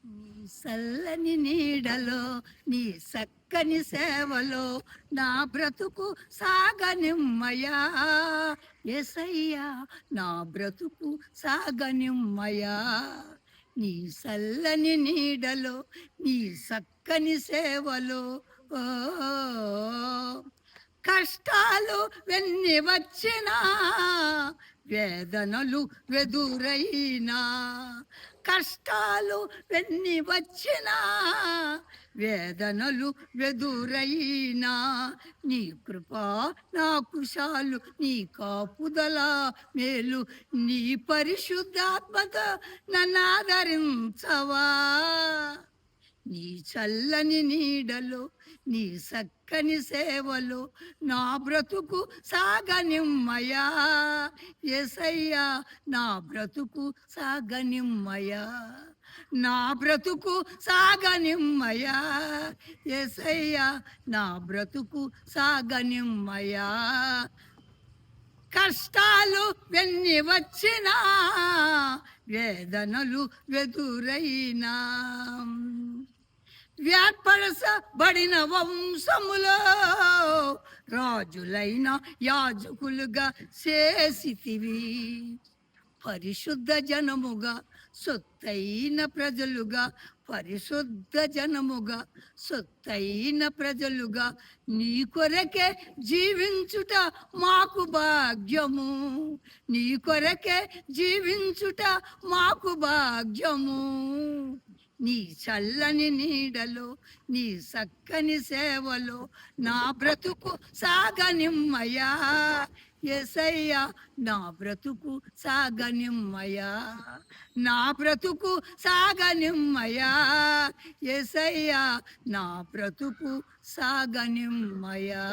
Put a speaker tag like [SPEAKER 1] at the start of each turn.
[SPEAKER 1] నీ సల్లని నీడలో నీ సక్కని సేవలో నా బ్రతుకు సాగనిమ్మయా యేసయ్యా, నా బ్రతుకు సాగనిమ్మయా. నీ సల్లని నీడలో నీ సక్కని సేవలో ఓ కష్టాలు వెన్ని వచ్చినా వేదనలు వెదురైనా, కష్టాలు వెన్ని వచ్చినా వేదనలు వెదురైనా, నీ కృప నాకు చాలు, నీ కాపుదల మేలు, నీ పరిశుద్ధాత్మతో నన్ను ఆదరించవా. నీ చల్లని నీడలో నీ సక్కని సేవలో నా బ్రతుకు సాగనిమ్మయా యేసయ్యా, నా బ్రతుకు సాగనిమ్మయా, నా బ్రతుకు సాగనిమ్మయా యేసయ్యా, నా బ్రతుకు సాగనిమ్మయా. కష్టాలు వెన్ని వచ్చినా వేదనలు వెదురైనా, వ్యాపరసబడిన వంశములో రాజులైన యాజకులుగా చేసితివి, పరిశుద్ధ జనముగా సొత్తైన ప్రజలుగా, పరిశుద్ధ జనముగా సొత్తైన ప్రజలుగా నీ కొరకే జీవించుట మాకు భాగ్యము, నీ కొరకే జీవించుట మాకు భాగ్యము. నీ చల్లని నీడలో నీ సక్కని సేవలో నా బ్రతుకు సాగనిమ్మయా యేసయ్యా, నా బ్రతుకు సాగనిమ్మయా, నా బ్రతుకు సాగనిమ్మయా యేసయ్యా, నా బ్రతుకు సాగనిమ్మయా.